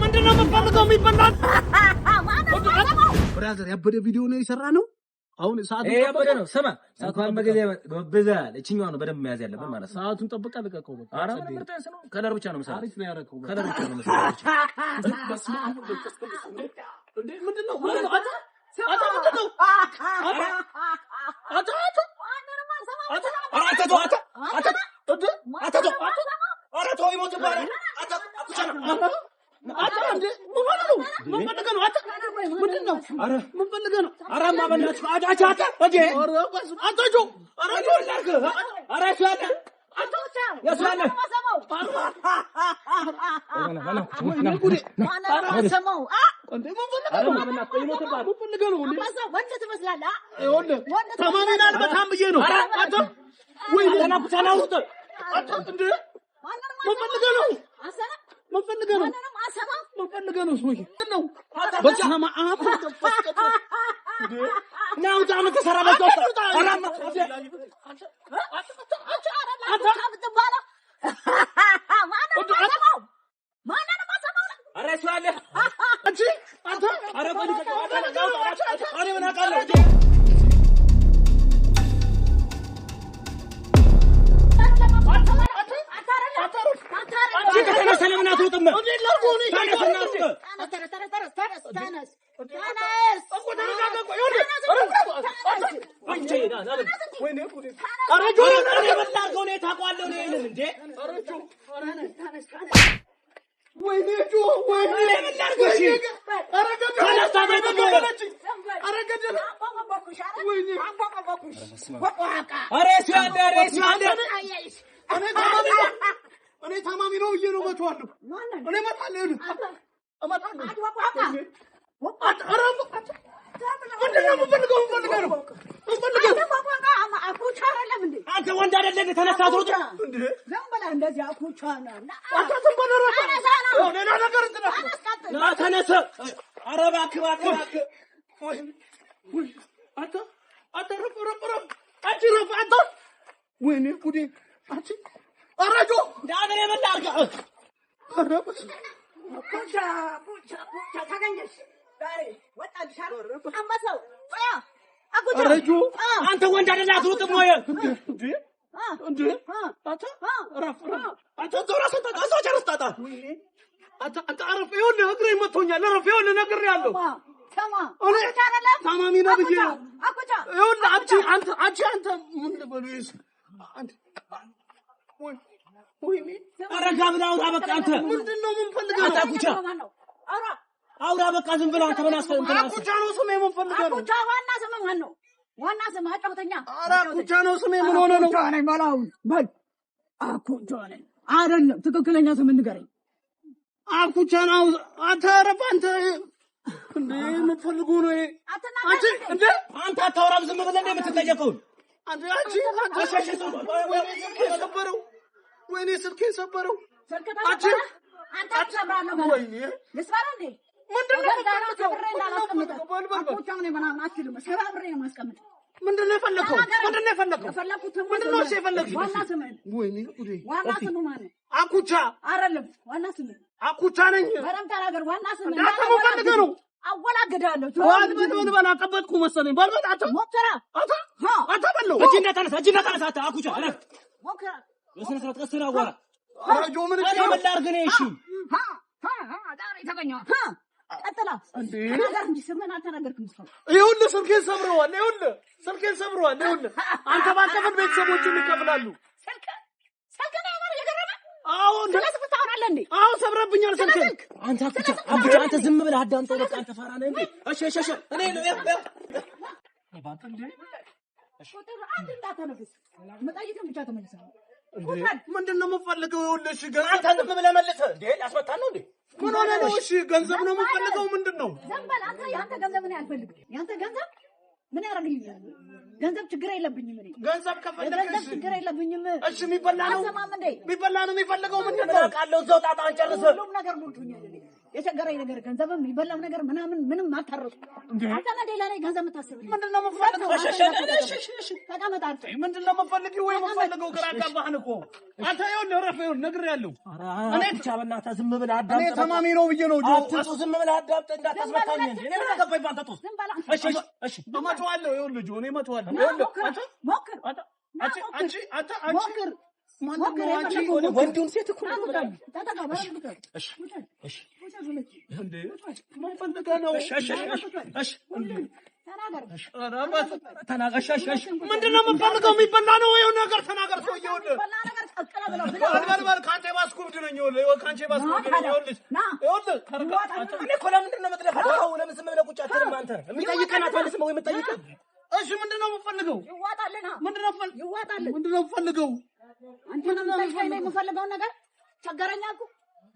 ምንድነው የምትፈልገው? የሚበላል ብራዘር ያበደ ቪዲዮ ነው የሰራ ነው። አሁን ሰዓቱ ያበደ ነው። ስማ ሰዓቱን በገበዛል እቺኛው ነው በደንብ መያዝ ያለበት ማለት ነው። ሰዓቱን ጠብቀህ ልቀቀው። በቃ አረ ምርጥስ ነው። ከለር ብቻ ነው መሰለኝ። አሪፍ ነው ያደረከው። ከለር ብቻ ነው መሰለኝ። እንዴ ምንድነው? እኔ ታማሚ ነው ብዬ ነው መቷለሁ። እኔ መጣለሁ አንተ ወንድ አይደለም ተነሳት ወጣ እንዴ ዝም ብለህ እንደዚህ አኩቻና አታተም በለራታ ሌላ ነገር እንትና ተነሳ ኧረ እባክህ ወይ አታ ረፍ አታ ወይኔ ጉዴ አቺ አራጆ ዳገሬ መላርጋ አረበስ ቡቻ ታገኘሽ ዛሬ ወጣልሽ አንበሳው አኩቻ አራጆ አንተ ወንድ አይደለም አትሮጥም ወይ እንዴ አታ ረፍ አታ ዞራስ ተጣ አሳ ጨረስታታ አታ አረፍ ይኸውልህ እግሬ መቶኛል ረፍ ይኸውልህ ነግሬያለሁ ሰማ ታማሚ ነው ብዬ አኩቻ ይኸውልህ አንተ ምን ልበሉሽ አንተ ወይኔ አረጋ ብላው አበቃ አንተ ምንድነው ምን ፈልገው አኩቻ አውራ በቃ ዝም ብለህ አንተ ምን አስፈልግ አኩቻ ነው ስሜ ምን ፈልገው አኩቻ ዋና ስም ማን ነው ዋና ስም አጫውተኛ አኩቻ ነው ስሜ ምን ሆነ ነው አኩቻ ነኝ ባላው በል አኩቻ ነኝ አይደለም ትክክለኛ ስም ንገረኝ አኩቻ ነው አንተ ረፍ አንተ እንዴ ምን ፈልገው ነው አንተ እንዴ አንተ አታወራም ዝም ብለህ እንደ የምትጠየቀው አንተ አሸሸተው ወይኔ ስልኬን ሰበረው አንቺ አንተ አትሰብራለህ ወይኔ ልስባራ እንዴ ምንድነው ምንድነው የፈለከው ምንድነው የፈለከው ዋና ስምን ወይኔ ጉዴ ዋና ስሙ ማን አኩቻ አይደለም ዋና ስምን አኩቻ ነኝ በረም ተናገር ዋና ስምን እንዳትፈልገ ነው አወላገዳለሁ ወልበል ባላቀበጥኩ መሰለኝ በልበል ሞከራ አታ በለው እጅና ተነሳ አኩቻ አረፍ ሞከራ ለስነ ስርዓት ቀስና አዋራ አረጆ ምን ይላል ግን እሺ ዳሬ ተገኘው ቀጥላ እንዴ ነገር እንጂ ስምን አልተናገርኩም ሰው ይኸውልህ ስልኬን ሰብረዋል ይኸውልህ አንተ ባቀፈን ቤተሰቦችን ይከፍላሉ ስልክ ነው ማለት የገረመ አዎ እንደዚህ ታወራለህ እንዴ አዎ ሰብረብኛል ስልኬን አንተ አኩቻ አንተ ዝም ብለህ አዳምጠው በቃ አንተ ፈራ ነህ እንዴ እሺ እኔ ነው ባንተ እንዴ እሺ አንተ እንዳትነፍስ መጣይተን ብቻ ተመለሰ ምንድነው የምፈልገው ይኸውልህ እሺ አንተ ዝም ብለህ መልሰህ እንዴ ያስመታል ነው እንዴ ምን ሆነ ነው እሺ ገንዘብ ነው የምፈልገው ምንድነው ዝም በል አንተ ያንተ ገንዘብ ነው ያልፈልግ ያንተ ገንዘብ ምን ያደርግልኛል ገንዘብ ችግር የለብኝም እኔ ገንዘብ ከፈለግሽ ገንዘብ ችግር የለብኝም እሺ የሚበላ ነው የሚፈልገው ምንድነው አውቃለሁ እዛው ጣጣን ጨርሰህ ሁሉም ነገር ሞልቶኛል የቸገረኝ ነገር ገንዘብም ይበላው ነገር ምንም አታረቁ አንተ ለሌላ ላይ ገንዘብ የምታስብልኝ ምንድነው የምፈልገው? እሺ ተቀመጥ አንተ ምንድነው የምፈልገው? ወይ የምፈልገው ግራ አጋባህን እኮ አንተ። ይኸውልህ እረፍ፣ ይኸውልህ ነግሬሃለሁ። እኔ ብቻ በእናትህ ዝም ብለህ አዳምጥ። እኔ ተማሚ ነው ብዬ ነው አትጡ፣ ዝም ብለህ አዳምጥ፣ እንዳታስመታኝ እንጂ እኔ ምን አገባኝ ባንተ ጦስ። እሺ እመተዋለሁ። ይኸውልህ እኔ እመተዋለሁ። ይኸውልህ ሞክር አንቺ ሞክር ወንዱን ሴት እኮ ነው። እሺ እንዴ ማን ፈልጋ ነው? እሺ ምንድን ነው የምፈልገው? የሚበላ ነው ወይ ነገር ተናገር። ሰውዬው በል ከአንተ የባስኩ እብድ ነኝ። ከአንተ የባስኩ እብድ ነኝ። እኔ እኮ ለምንድን ነው የምትለፋው? ለምን ዝም ብለህ ቁጭ አትልም አንተ? የሚጠይቀን አትመልስም ወይ የምትጠይቀን? እሺ ምንድን ነው የምፈልገው? ምንድን ነው የምፈልገው? አንተ ነው የምፈልገው ነገር ቸገረኝ አልኩህ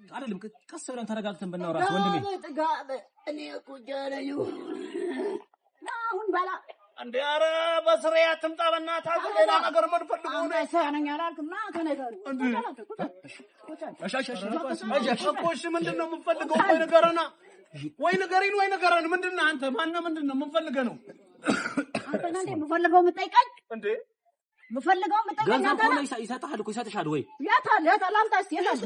አይደለም። ቀስ ብለን ተረጋግተን ብናወራ ወንድሜ። እኔ ቁጭ አለኝ አሁን ባላ እንዴ! ኧረ በስሬ አትምጣ በእናትህ። ሌላ ነገር ምን ፈልገው ነው? ሰነኛ አላልክም ና ከነገሩ እሺ ምንድን ነው የምፈልገው? ወይ ንገረና፣ ወይ ንገሪን፣ ወይ ንገረን። ምንድን ነህ አንተ? ማነው? ምንድን ነው የምፈልገው ነው? አንተ ነህ እንዴ የምፈልገው የምጠይቀኝ? እንዴ የምፈልገው የምጠይቀኝ አንተ ነህ? ገንዘብ እኮ ይሰጥሃል እኮ ይሰጥሻል ወይ? የታል አምጣስ የታል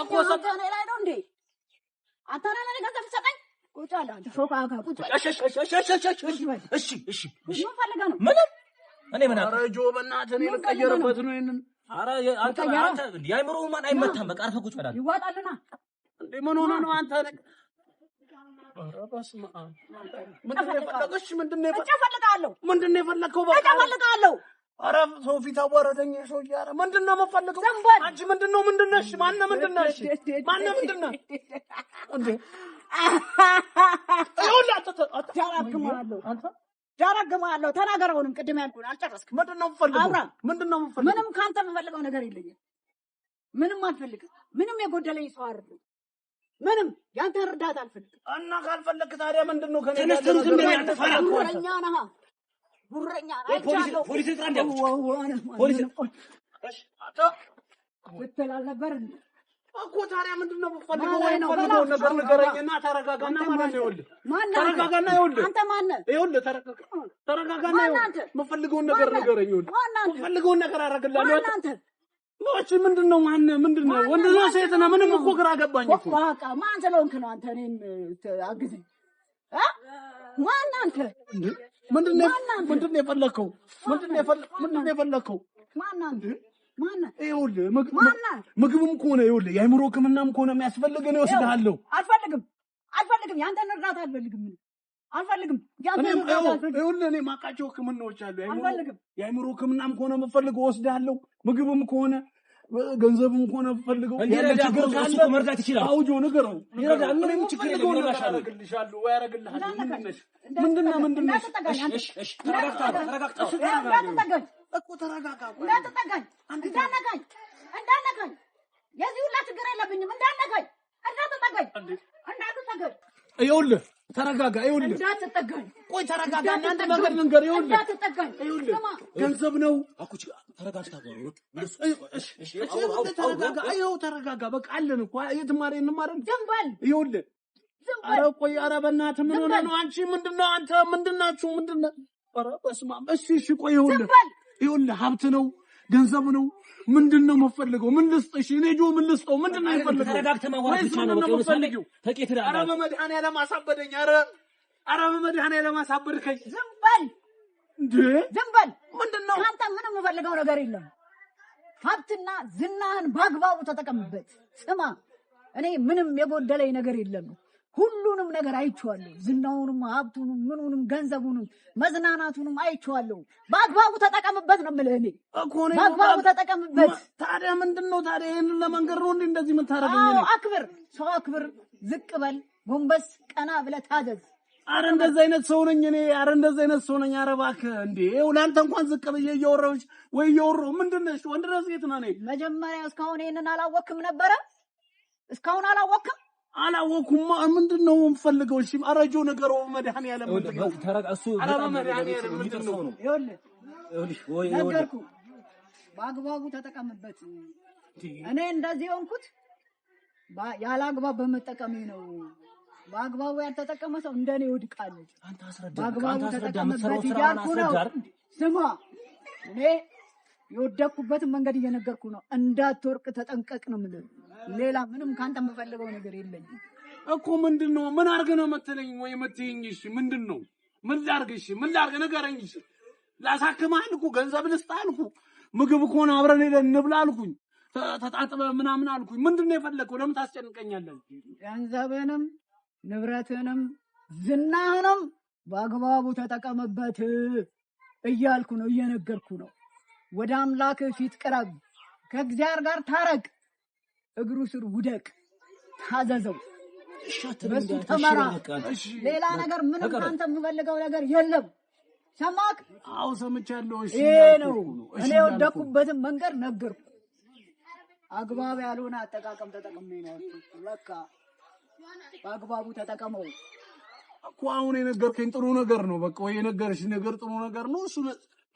እኮ ሰጣኝ ላይ ነው እንዴ? አንተ ነህ ለኔ ገንዘብ ትሰጠኝ? ቁጭ አለ አንተ ሾካካ ቁጭ። እሺ ምን ፈልገህ ነው? ምንም እኔ ምን አውቃለሁ? ኧረ ጆ በእናትህ እኔ ልቀየርበት ነው ይሄንን። ኧረ አንተ የአእምሮው ማን አይመታም። በቃ አርፈህ ቁጭ በል። ይዋጣልና እንዴ ምን ሆነህ ነው አንተ? ኧረ በስመ አብ ምንድን ነው የፈለገው? እሺ ምንድን ነው እጨፈልጋለሁ። ምንድን ነው የፈለገው? በቃ እጨፈልጋለሁ። ኧረ ሰው ፊት አዋረደኝ ሰውዬ። ኧረ ምንድን ነው የምፈልገው? አንቺ ምንድን ነው? ምንድን ነሽ? ማነው? ምንድን ነሽ? ማነው? ምንድን ነህ እንዴ? ዳራግማለሁ። ተናገረውንም ቅድም ያልኩህን አልጨረስክም። ምንድን ነው የምፈልገው? ምንድን ነው የምፈልገው? ምንም ከአንተ የምፈልገው ነገር የለኝም። ምንም አልፈልግም። ምንም የጎደለኝ ሰው አይደለም። ምንም ያንተ እርዳታ አልፈልግም። እና ካልፈለክ ታዲያ ምንድን ነው ከኔ ጋር? ጉረኛ ነህ፣ ጉረኛ አይቻለሁ። ፖሊስ ጥራ እንዴ? ፖሊስ ብትል አልነበር እኮ። ታዲያ ምንድን ነው የምፈልገው? ወይ የምፈልገው ነገር ንገረኝና ተረጋጋና ማለት ነው። ይኸውልህ ተረጋጋና፣ ይኸውልህ አንተ ማነህ? ይኸውልህ ተረጋጋና፣ ይኸውልህ የምፈልገውን ነገር ንገረኝ። ይኸውልህ የምፈልገውን ነገር አደርግልሃለሁ። አንተ እሺ ምንድን ነው? ምንድን ነው? ወንድ ነው ሴት ነው? ምንም እኮ ግራ ገባኝ እኮ። በቃ ማን ስለሆንክ ነው አንተ እኔን አግዘኝ? ማን አንተ? ምንድን ነው የፈለከው? ምንድን ነው የፈለከው? ማን አንተ? ማን? ይኸውልህ ምግብም ከሆነ ይኸውልህ የአእምሮ ሕክምናም ከሆነ የሚያስፈልግህ ነው እወስድሃለሁ። አልፈልግም። ያንተን እርዳታ አልፈልግም። ይኸውልህ እኔ የማውቃቸው ሕክምናዎች አሉ። የአእምሮ ሕክምናም ከሆነ የምፈልገው እወስድሃለሁ። ምግብም ከሆነ ገንዘብም ከሆነ የምፈልገው ያለ ችግር ካለ መርዳት ይችላል። አውጆ ንገረው። ይረዳል። ምንም ችግር የለም። ያደርግልሻለሁ ወይ ያደርግልሃል። ምንድን ነሽ? እሺ ተረጋግተህ እኮ ተረጋጋ። እንዳነካኝ የዚህ ሁላ ችግር የለብኝም። እንዳነካኝ እንዳትጠጋኝ። ይኸውልህ ተረጋጋ። ይኸውልህ እንዳትጠጋኝ። ቆይ ተረጋጋ። እናንተ ነገር ልንገር። ይኸውልህ ገንዘብ ነው። ተረጋግተህ ተረጋጋ። ይኸው ተረጋጋ። በቃ አለን እኮ የትማሬ እንማረን። ዝም በል። ይኸውልህ ኧረ ቆይ፣ ኧረ በእናትህ ምን ሆነህ ነው? አንቺ ምንድን ነው? አንተ ምንድን ናችሁ? ምንድን ነው? ኧረ በስመ አብ። እሺ ቆይ ይኸውልህ ሀብት ነው ገንዘብ ነው። ምንድን ነው የምፈልገው? ምን ልስጥሽ? እኔ ጆ ምን ልስጠው? ምንድን ነው የምፈልገው? ተረጋግተህ ማዋራት ብቻ ነው የምፈልገው። ኧረ በመድኃኒዓለም አሳበደኝ። ኧረ በመድኃኒዓለም አሳበድከኝ። ዝም በል እንዴ! ዝም በል። ምንድን ነው? አንተ ምንም የምፈልገው ነገር የለም። ሀብትና ዝናህን በአግባቡ ተጠቀምበት። ስማ፣ እኔ ምንም የጎደለኝ ነገር የለም። ሁሉንም ነገር አይቼዋለሁ። ዝናውንም፣ ሀብቱንም፣ ምኑንም፣ ገንዘቡንም፣ መዝናናቱንም አይቼዋለሁ። በአግባቡ ተጠቀምበት ነው የምልህ። እኔ በአግባቡ ተጠቀምበት። ታዲያ ምንድን ነው ታዲያ? ይሄንን ለመንገር ነው እንደዚህ የምታረገኝ? አክብር፣ ሰው አክብር፣ ዝቅ በል፣ ጎንበስ ቀና ብለህ ታዘዝ። ኧረ እንደዚህ አይነት ሰው ነኝ እኔ። ኧረ እንደዚህ አይነት ሰው ነኝ። ኧረ እባክህ እንዴ! ይኸው ለአንተ እንኳን ዝቅ ብዬ እያወራሁሽ ወይ እያወራሁ ምንድን ነሽ? ወንድ ነው ሴት ነው? እኔ መጀመሪያ እስካሁን ይሄንን አላወቅም ነበረ። እስካሁን አላወቅም። ምንድን ነው የምፈልገው? እሺ አረጆ ነገር መድኃኒዓለም ምንድን ነው? እሱ መድኃኒዓለም ምንድን ነው? ይኸውልህ ነገርኩህ፣ በአግባቡ ተጠቀምበት። እኔ እንደዚህ ሆንኩት ያላግባብ በመጠቀሜ ነው። በአግባቡ ያልተጠቀመ ሰው እንደኔ ይወድቃል። በአግባቡ ተጠቀመበት እያልኩ ነው። ስማ እኔ የወደኩበትን መንገድ እየነገርኩ ነው። እንዳትወርቅ ተጠንቀቅ ነው የምልህ። ሌላ ምንም ካንተ የምፈልገው ነገር የለኝም እኮ። ምንድነው? ምን አድርገህ ነው የምትለኝ ወይ የምትይኝ? እሺ ምንድነው? ምን ላድርግ? እሺ ምን ላድርግ? ንገረኝ። እሺ ላሳክምህ አልኩ፣ ገንዘብ ልስጥህ አልኩ፣ ምግብ ከሆነ አብረን ሄደን እንብላ አልኩኝ፣ ተጣጥበህ ምናምን አልኩኝ። ምንድነው የፈለግከው? ለምን ታስጨንቀኛለህ? ገንዘብህንም ንብረትህንም ዝናህንም በአግባቡ ተጠቀምበት እያልኩ ነው፣ እየነገርኩ ነው። ወደ አምላክ ፊት ቅረብ፣ ከእግዚአብሔር ጋር ታረቅ፣ እግሩ ስር ውደቅ፣ ታዘዘው፣ በሱ ተመራ። ሌላ ነገር ምንም አንተ የምፈልገው ነገር የለም። ሰማክ? አዎ ሰምቻለሁ። እሺ ነው እኔ ወደኩበትን መንገድ ነገርኩ። አግባብ ያልሆነ አጠቃቀም ተጠቅሜ ነው። በቃ በአግባቡ ተጠቀመው እኮ። አሁን የነገርከኝ ጥሩ ነገር ነው። በቃ ወይ የነገርሽ ነገር ጥሩ ነገር ነው። እሱ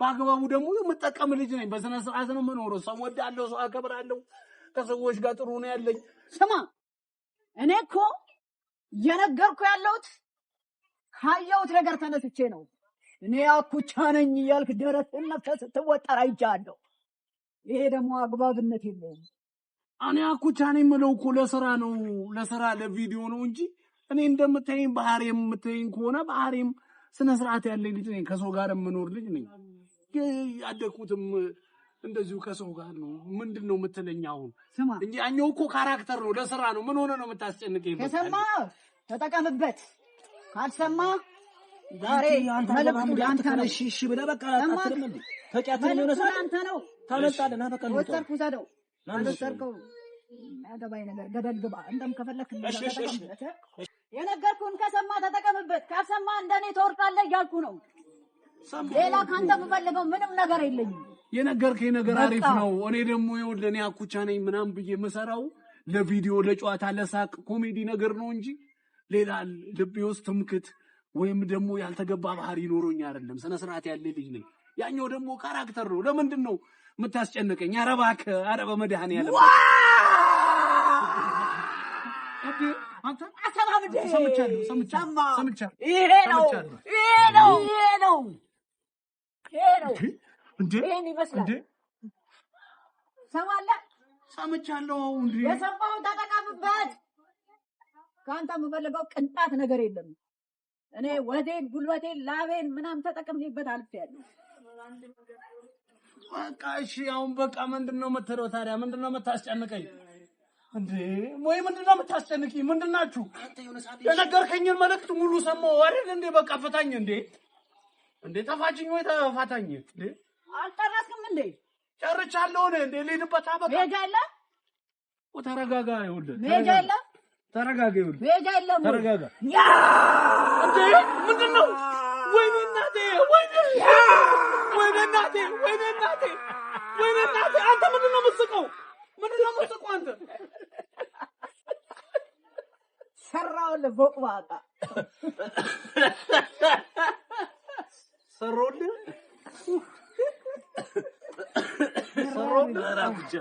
በአግባቡ ደግሞ የምጠቀም ልጅ ነኝ። በስነ ስርዓት ነው የምኖረው። ሰው ወዳለሁ፣ ሰው አከብራለሁ፣ ከሰዎች ጋር ጥሩ ነው ያለኝ። ስማ እኔ እኮ እየነገርኩ ያለሁት ካየሁት ነገር ተነስቼ ነው። እኔ አኩቻ ነኝ እያልክ ደረትህን ነፍተህ ስትወጠር አይቻለሁ። ይሄ ደግሞ አግባብነት የለውም። እኔ አኩቻ ነኝ የምለው እኮ ለስራ ነው፣ ለስራ ለቪዲዮ ነው እንጂ እኔ እንደምታየኝ ባህሪም የምታየኝ ከሆነ ባህሪም ስነ ስርዓት ያለኝ ልጅ ነኝ። ከሰው ጋር የምኖር ልጅ ነኝ። ያደኩትም እንደዚሁ ከሰው ጋር ነው። ምንድነው የምትለኝ አሁን? ስማ እንጂ ያኛው እኮ ካራክተር ነው፣ ለስራ ነው። ምን ሆነ ነው የምታስጨንቀኝ? ከሰማህ ተጠቀምበት፣ ካልሰማህ ዛሬ መልእክቱ ለአንተ ነው። እሺ ብለህ በቃ አትልም እንዴ? ተቂያትን ነው ሰው አንተ ነው ታመጣለህ። ና በቃ ነው ወጣርኩ ሰደው አንተርከው ያገባኝ ነገር ገደል ግባ። እንደም ከፈለክ ተጠቀምበት። የነገርኩህን ከሰማህ ተጠቀምበት፣ ካልሰማህ እንደኔ ተወርቃለህ እያልኩ ነው። ሌላ ካንተ የምፈልገው ምንም ነገር የለኝም። የነገርከኝ ነገር አሪፍ ነው። እኔ ደግሞ ይኸውልህ እኔ አኩቻ ነኝ ምናምን ብዬ የምሰራው ለቪዲዮ ለጨዋታ ለሳቅ ኮሜዲ ነገር ነው እንጂ ሌላ ልቤ ውስጥ ትምክት ወይም ደግሞ ያልተገባ ባህሪ ኖሮኝ አይደለም። ስነ ስርዓት ያለ ልጅ ነኝ። ያኛው ደግሞ ካራክተር ነው። ለምንድን ነው የምታስጨንቀኝ? ኧረ እባክህ፣ ኧረ በመድኃኒዓለም ሰምቻለሁ። ይሄ ነው ይሄን ይመስላል። ሰማለህ? ሰምቻለሁ። እንዴ የሰማውን ተጠቀምበት። ከአንተ የምፈልገው ቅንጣት ነገር የለም። እኔ ወዴን ጉልበቴን ላቤን ምናምን ተጠቅሜበት አልፌያለሁ። በቃ እሺ፣ አሁን በቃ ምንድነው የምትለው ታዲያ? ምንድነው የምታስጨንቀኝ እንዴ? ወይ ምንድነው የምታስጨንቀኝ? ምንድናችሁ? የነገርከኝን መልእክት ሙሉ ሰማሁ አይደል እንዴ? በቃ ፈታኝ እንዴ! እንዴ ተፋችኝ ወይ ተፋታኝ እንዴ? አልጨረስክም እንዴ? ጨርቻለሁ እንዴ? ልሄድበት በቃ ሜጃ የለ? ተረጋጋ። ይኸውልህ ሜጃ የለ? ተረጋጋ። ይኸውልህ ሜጃ የለም። ተረጋጋ። እንዴ ምንድነው? ወይኔ እናቴ! ወይኔ እናቴ! ወይኔ እናቴ! ወይኔ እናቴ! አንተ ምንድነው የምትስቀው? ምንድነው የምትስቀው አንተ? ሰራውልህ ቦቅባቃ ሰራውልህ አራብጃ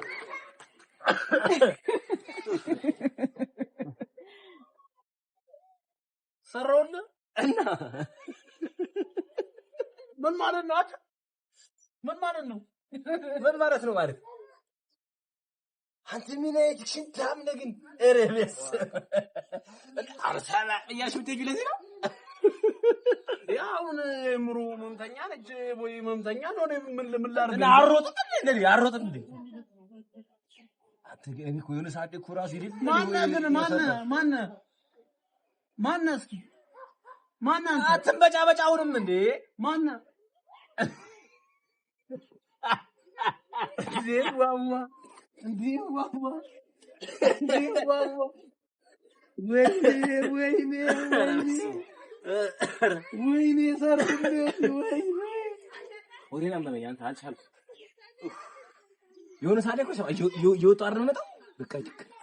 ሰራውልህ እና ምን ማለት ነው? ምን ማለት ነው? ምን ማለት ነው? ማለት አንተ ምን አይተሽን ታምነግን እረበስ አርሳላ ያሽምቴ ቢለዚህ ነው። ያውን ምሩ መምተኛ ነች ወይ መምተኛ ነው? ምን ላድርግ? እና አሮጥጥ እንዴ አሮጥጥ እንዴ አትገኝ እኮ የሆነ ሰዓት እኮ ራስ ይደል ማን እስኪ ማን አንተ አትንበጫበጫውንም እንዴ ማን ዜዋዋ እንዴ ዋዋ እንዴ ዋዋ ወይኔ ሰርኩልህ ወይኔ ወሬና ማመኛ አንተ አልቻልኩም። የሆነ ሰዓት እኮ እየወጣ አይደል መጣው በቃ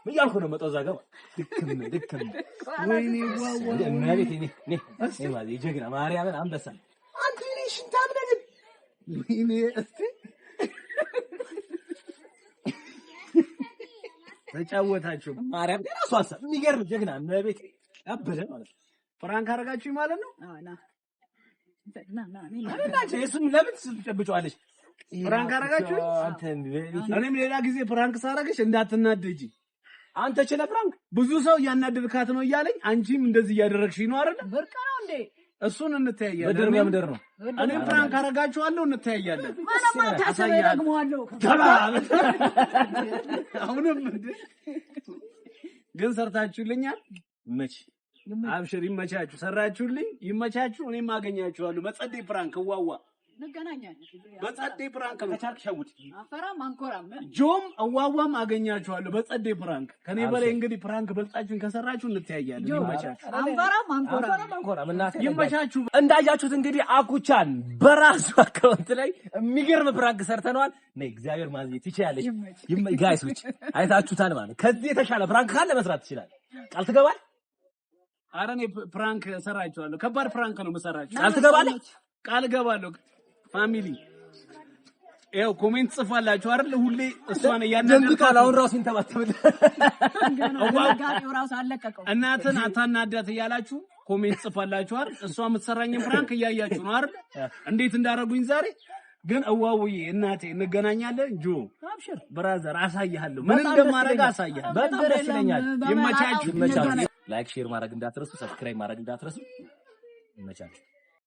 ምን ያልኩ ነው መጣው እዛ ጋር ድክም ወይኔ ዋዋ ማለት እኔ ማለት የጀግና ማርያምን አንበሳ አንተ እኔ ሽንታም ነገር ወይኔ እስቲ ተጫወታችሁ። ማርያም የራሱ ሀሳብ የሚገርም ጀግና ነቤት ያበለ ማለት ነው። ፍራንክ አደረጋችሁኝ ማለት ነው። እሱን ለምን ትጨብጨዋለሽ? ፍራንክ አደረጋችሁኝ። እኔም ሌላ ጊዜ ፍራንክ ሳረግሽ እንዳትናደጂ። አንተ ችለ ፍራንክ ብዙ ሰው እያናደድካት ነው እያለኝ አንቺም እንደዚህ እያደረግሽኝ ነው አይደል? ብርቅ ነው እንዴ? እሱን እንተያያለን። በድር በምድር ነው። እኔም ፍራንክ አደረጋችኋለሁ፣ እንተያያለን። ማለማ ታሰበ ደግሞአለሁ። አሁንም ግን ሰርታችሁልኛል። መች አብሽር፣ ይመቻችሁ። ሰራችሁልኝ፣ ይመቻችሁ። እኔም አገኛችኋለሁ በጸደይ ፍራንክ እዋዋ እንገናኛለን። በጸደይ ፍራንክ ከቻልክ ሸውድ። አፈራም አንኮራም ጆም እዋዋም አገኛችኋለሁ በጸደይ ፍራንክ። ከኔ በላይ እንግዲህ ፍራንክ በልጣችሁን ከሰራችሁ እንተያያለን። ይመቻችሁ። አንፈራም አንኮራም ይመቻችሁ። እንዳያችሁት እንግዲህ አኩቻን በራሱ አካውንት ላይ የሚገርም ፍራንክ ሰርተነዋል። ነይ እግዚአብሔር ማግኘት ትችላለሽ። ጋይሶች አይታችሁታል ማለት ከዚህ የተሻለ ፍራንክ ካለ መስራት ትችላለህ። ቃል ትገባለህ? ኧረ እኔ ፍራንክ እሰራችኋለሁ። ከባድ ፍራንክ ነው የምሰራችሁ። ቃል ትገባለህ? ቃል እገባለሁ። ፋሚሊ ይኸው ኮሜንት ጽፋላችሁ አይደል? ሁሌ እሷን ያናደድካል። አሁን ራሱ እንተባተብልህ ራሱ አለቀቀው። እናትን አታናዳት እያላችሁ ኮሜንት ጽፋላችሁ አይደል? እሷ የምትሰራኝን ፍራንክ እያያችሁ ነው አይደል? እንዴት እንዳደረጉኝ ዛሬ ግን እዋውዬ እናቴ እንገናኛለን። ጆ አብሽር ብራዘር አሳይሃለሁ፣ ምን እንደማደርግ አሳይሃለሁ። በጣም ደስ ይለኛል። ይመቻችሁ። ላይክ ሼር ማድረግ እንዳትረሱ፣ ሰብስክራይብ ማድረግ እንዳትረሱ። ይመቻችሁ።